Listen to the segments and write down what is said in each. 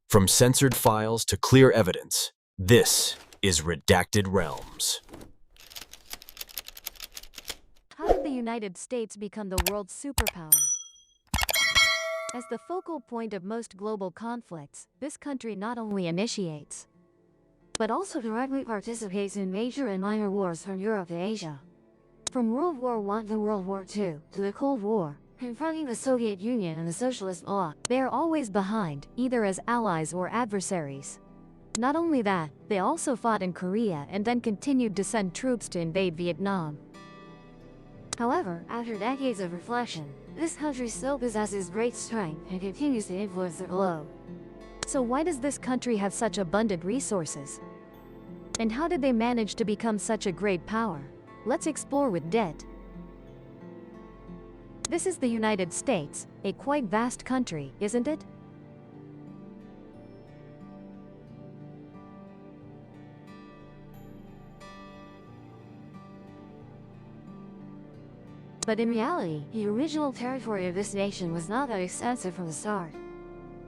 From censored files to clear evidence, this is Redacted Realms. How did the United States become the world's superpower? As the focal point of most global conflicts, this country not only initiates, but also directly participates in major and minor wars from Europe to Asia. From World War I to World War II, to the Cold War, confronting the Soviet Union and the Socialist Bloc, they are always behind, either as allies or adversaries. Not only that, they also fought in Korea and then continued to send troops to invade Vietnam. However, after decades of reflection, this country still possesses great strength and continues to influence the globe. So why does this country have such abundant resources? And how did they manage to become such a great power? Let's explore with Det. This is the United States, a quite vast country, isn't it? But in reality, the original territory of this nation was not that extensive from the start.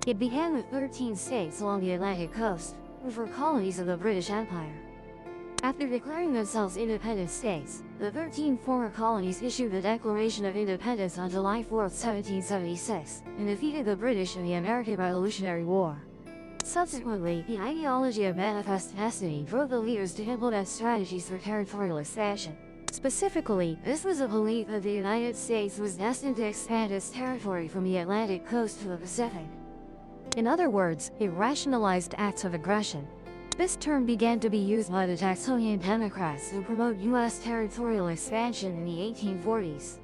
It began with 13 states along the Atlantic coast, which were colonies of the British Empire. After declaring themselves independent states, the 13 former colonies issued the Declaration of Independence on July 4, 1776, and defeated the British in the American Revolutionary War. Subsequently, the ideology of manifest destiny drove the leaders to implement strategies for territorial expansion. Specifically, this was a belief that the United States was destined to expand its territory from the Atlantic coast to the Pacific. In other words, it rationalized acts of aggression. This term began to be used by the Jacksonian Democrats to promote U.S. territorial expansion in the 1840s,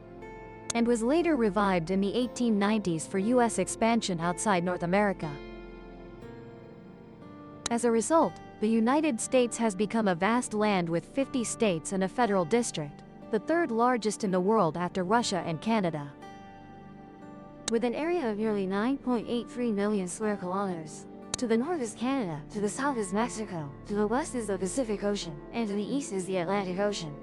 and was later revived in the 1890s for U.S. expansion outside North America. As a result, the United States has become a vast land with 50 states and a federal district, the third largest in the world after Russia and Canada. With an area of nearly 9.83 million square kilometers. To the north is Canada, to the south is Mexico, to the west is the Pacific Ocean, and to the east is the Atlantic Ocean.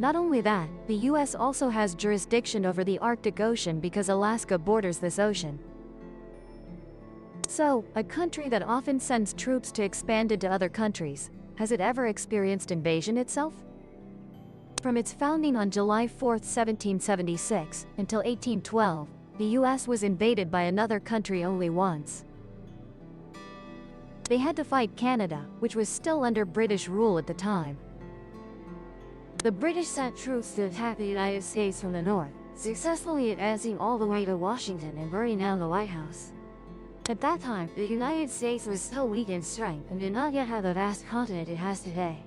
Not only that, the U.S. also has jurisdiction over the Arctic Ocean because Alaska borders this ocean. So, a country that often sends troops to expand into other countries, has it ever experienced invasion itself? From its founding on July 4, 1776, until 1812, the U.S. was invaded by another country only once. They had to fight Canada, which was still under British rule at the time. The British sent troops to attack the United States from the north, successfully advancing all the way to Washington and burning down the White House. At that time, the United States was still weak in strength and did not yet have the vast continent it has today.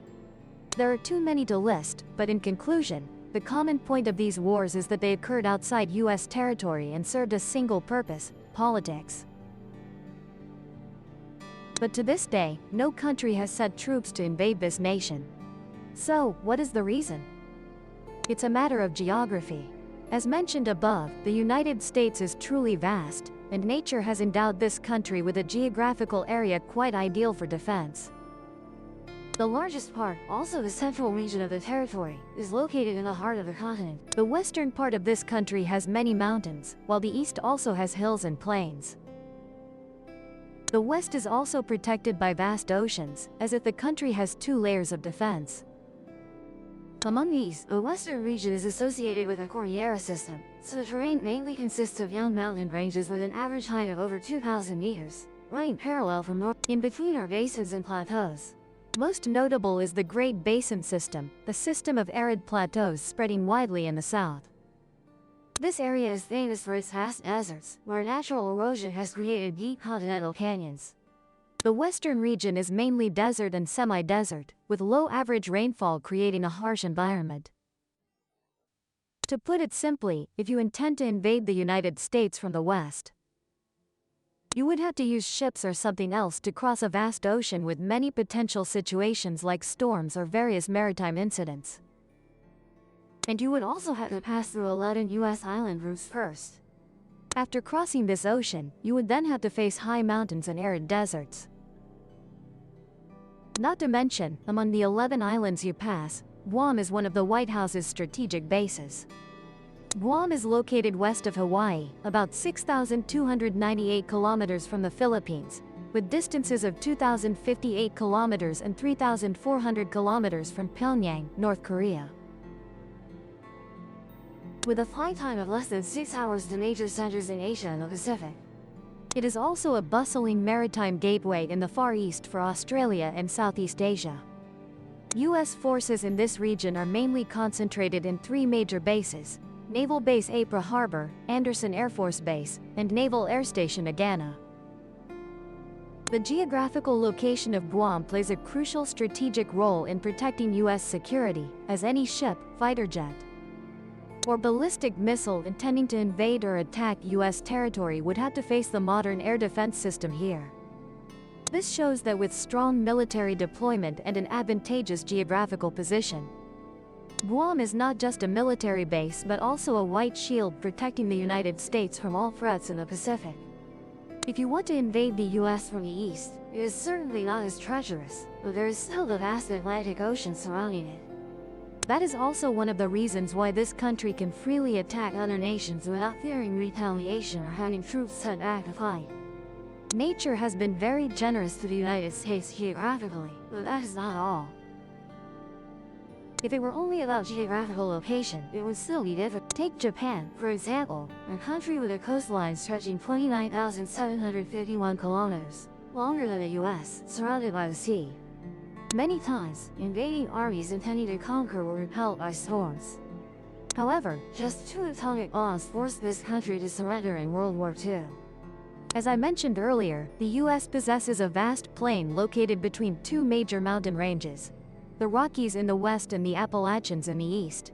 There are too many to list, but in conclusion, the common point of these wars is that they occurred outside U.S. territory and served a single purpose: politics. But to this day, no country has sent troops to invade this nation. So, what is the reason? It's a matter of geography. As mentioned above, the United States is truly vast, and nature has endowed this country with a geographical area quite ideal for defense. The largest part, also the central region of the territory, is located in the heart of the continent. The western part of this country has many mountains, while the east also has hills and plains. The west is also protected by vast oceans, as if the country has two layers of defense. Among these, the western region is associated with a Cordillera system, so the terrain mainly consists of young mountain ranges with an average height of over 2,000 meters, running parallel from north. In between are basins and plateaus. Most notable is the Great Basin System, the system of arid plateaus spreading widely in the south. This area is famous for its vast deserts, where natural erosion has created deep continental canyons. The western region is mainly desert and semi-desert, with low average rainfall creating a harsh environment. To put it simply, if you intend to invade the United States from the west, you would have to use ships or something else to cross a vast ocean with many potential situations like storms or various maritime incidents. And you would also have to pass through 11 U.S. island routes first. After crossing this ocean, you would then have to face high mountains and arid deserts. Not to mention, among the 11 islands you pass, Guam is one of the White House's strategic bases. Guam is located west of Hawaii, about 6,298 kilometers from the Philippines, with distances of 2,058 kilometers and 3,400 kilometers from Pyongyang, North Korea. With a flight time of less than 6 hours to major centers in Asia and the Pacific. It is also a bustling maritime gateway in the Far East for Australia and Southeast Asia. U.S. forces in this region are mainly concentrated in 3 major bases: Naval Base Ypres Harbor, Andersen Air Force Base, and Naval Air Station Agana. The geographical location of Guam plays a crucial strategic role in protecting U.S. security, as any ship, fighter jet, or ballistic missile intending to invade or attack U.S. territory would have to face the modern air defense system here. This shows that with strong military deployment and an advantageous geographical position, Guam is not just a military base but also a white shield protecting the United States from all threats in the Pacific. If you want to invade the U.S. from the east, it is certainly not as treacherous, but there is still the vast Atlantic Ocean surrounding it. That is also one of the reasons why this country can freely attack other nations without fearing retaliation or having troops sent back to fight. Nature has been very generous to the United States geographically, but that is not all. If it were only about geographical location, it would still be difficult. Take Japan, for example, a country with a coastline stretching 29,751 kilometers, longer than the U.S., surrounded by the sea. Many times, invading armies intending to conquer were repelled by storms. However, just 2 atomic bombs forced this country to surrender in World War II. As I mentioned earlier, the U.S. possesses a vast plain located between 2 major mountain ranges, the Rockies in the west and the Appalachians in the east.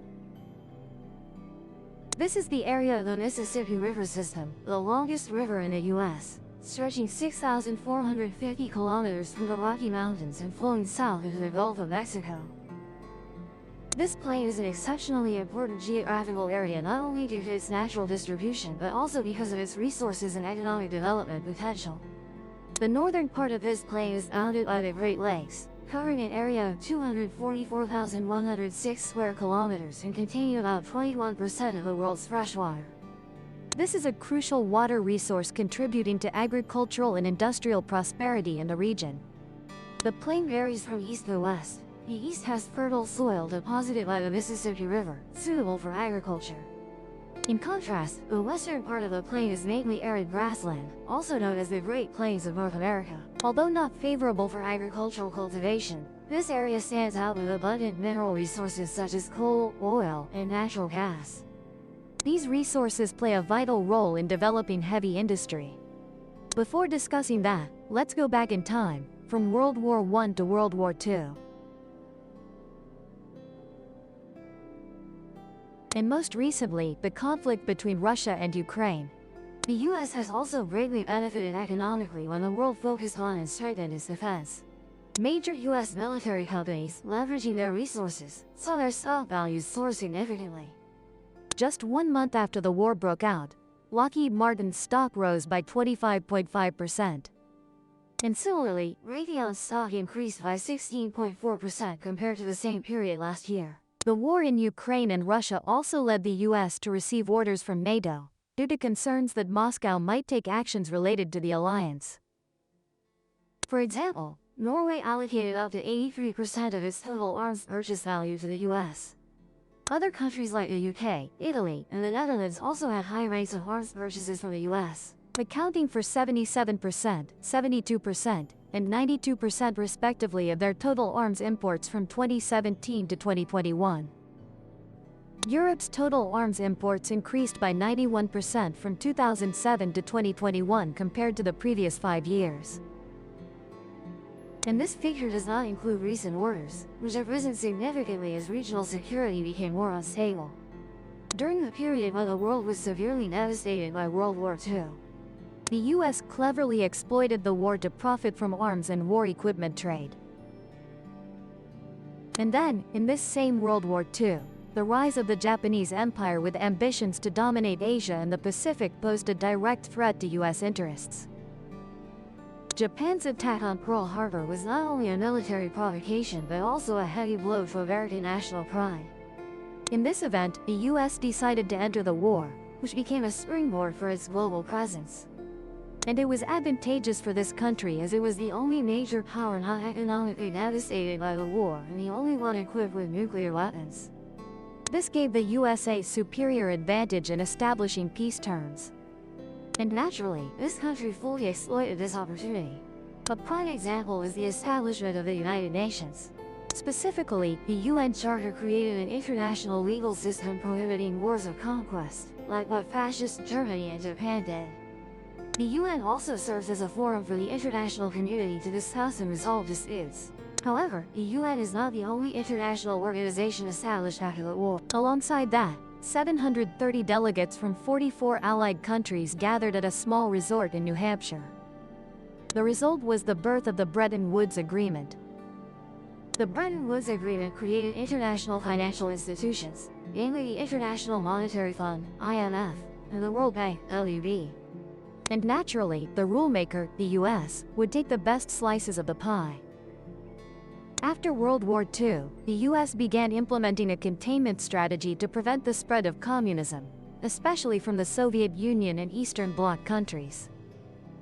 This is the area of the Mississippi River system, the longest river in the U.S., stretching 6,450 kilometers from the Rocky Mountains and flowing south into the Gulf of Mexico. This plain is an exceptionally important geographical area not only due to its natural distribution but also because of its resources and economic development potential. The northern part of this plain is bounded by the Great Lakes, covering an area of 244,106 square kilometers and containing about 21% of the world's freshwater. This is a crucial water resource contributing to agricultural and industrial prosperity in the region. The plain varies from east to west. The east has fertile soil deposited by the Mississippi River, suitable for agriculture. In contrast, the western part of the plain is mainly arid grassland, also known as the Great Plains of North America. Although not favorable for agricultural cultivation, this area stands out with abundant mineral resources such as coal, oil, and natural gas. These resources play a vital role in developing heavy industry. Before discussing that, let's go back in time, from World War I to World War II. And most recently, the conflict between Russia and Ukraine. The U.S. has also greatly benefited economically when the world focused on and strengthened its defense. Major U.S. military companies, leveraging their resources, saw their stock values soar significantly. Just 1 month after the war broke out, Lockheed Martin's stock rose by 25.5%. And similarly, Raytheon's stock increased by 16.4% compared to the same period last year. The war in Ukraine and Russia also led the U.S. to receive orders from NATO, due to concerns that Moscow might take actions related to the alliance. For example, Norway allocated up to 83% of its total arms purchase value to the U.S. Other countries like the UK, Italy, and the Netherlands also had high rates of arms purchases from the US, accounting for 77%, 72%, and 92% respectively of their total arms imports from 2017 to 2021. Europe's total arms imports increased by 91% from 2007 to 2021 compared to the previous 5 years. And this figure does not include recent orders, which have risen significantly as regional security became more unstable. During the period when the world was severely devastated by World War II, the U.S. cleverly exploited the war to profit from arms and war equipment trade. And then, in this same World War II, the rise of the Japanese Empire with ambitions to dominate Asia and the Pacific posed a direct threat to U.S. interests. Japan's attack on Pearl Harbor was not only a military provocation but also a heavy blow to American national pride. In this event, the U.S. decided to enter the war, which became a springboard for its global presence. And it was advantageous for this country as it was the only major power not economically devastated by the war and the only one equipped with nuclear weapons. This gave the USA superior advantage in establishing peace terms. And naturally, this country fully exploited this opportunity. A prime example is the establishment of the United Nations. Specifically, the UN Charter created an international legal system prohibiting wars of conquest, like what fascist Germany and Japan did. The UN also serves as a forum for the international community to discuss and resolve disputes. However, the UN is not the only international organization established after the war. Alongside that, 730 delegates from 44 allied countries gathered at a small resort in New Hampshire. The result was the birth of the Bretton Woods Agreement. The Bretton Woods Agreement created international financial institutions, namely the International Monetary Fund, IMF, and the World Bank, WB. And naturally, the rulemaker, the US, would take the best slices of the pie. After World War II, the US began implementing a containment strategy to prevent the spread of communism, especially from the Soviet Union and Eastern Bloc countries.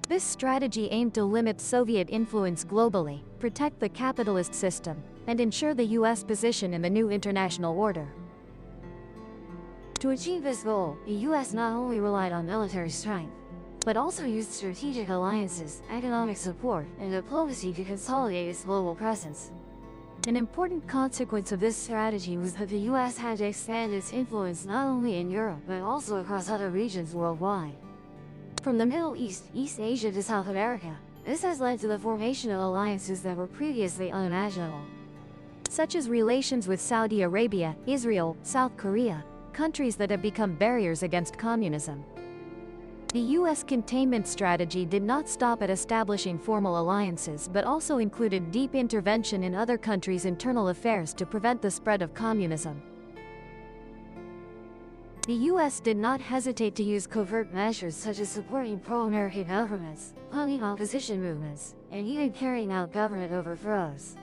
This strategy aimed to limit Soviet influence globally, protect the capitalist system, and ensure the US position in the new international order. To achieve this goal, the US not only relied on military strength, but also used strategic alliances, economic support, and diplomacy to consolidate its global presence. An important consequence of this strategy was that the US had to expand its influence not only in Europe but also across other regions worldwide. From the Middle East, East Asia to South America, this has led to the formation of alliances that were previously unimaginable, such as relations with Saudi Arabia, Israel, South Korea, countries that have become barriers against communism. The US containment strategy did not stop at establishing formal alliances but also included deep intervention in other countries' internal affairs to prevent the spread of communism. The US did not hesitate to use covert measures such as supporting pro-American governments, funding opposition movements, and even carrying out government overthrows.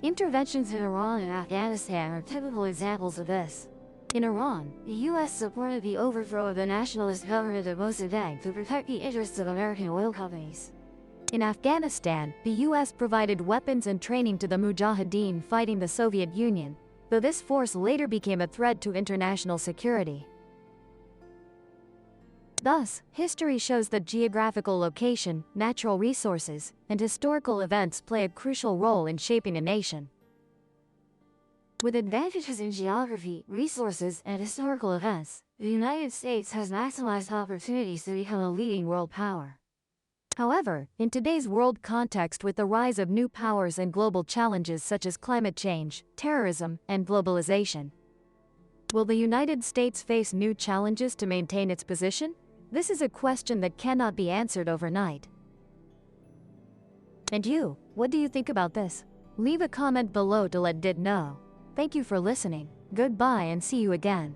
Interventions in Iran and Afghanistan are typical examples of this. In Iran, the US supported the overthrow of the nationalist government of Mossadegh to protect the interests of American oil companies. In Afghanistan, the US provided weapons and training to the Mujahideen fighting the Soviet Union, though this force later became a threat to international security. Thus, history shows that geographical location, natural resources, and historical events play a crucial role in shaping a nation. With advantages in geography, resources, and historical events, the United States has maximized opportunities to become a leading world power. However, in today's world context with the rise of new powers and global challenges such as climate change, terrorism, and globalization, will the United States face new challenges to maintain its position? This is a question that cannot be answered overnight. And you, what do you think about this? Leave a comment below to let Dit know. Thank you for listening. Goodbye and see you again.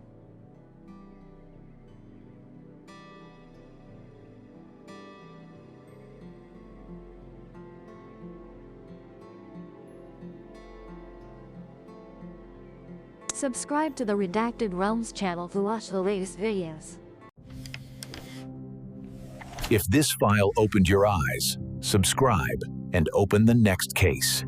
Subscribe to the Redacted Realms channel to watch the latest videos. If this file opened your eyes, subscribe and open the next case.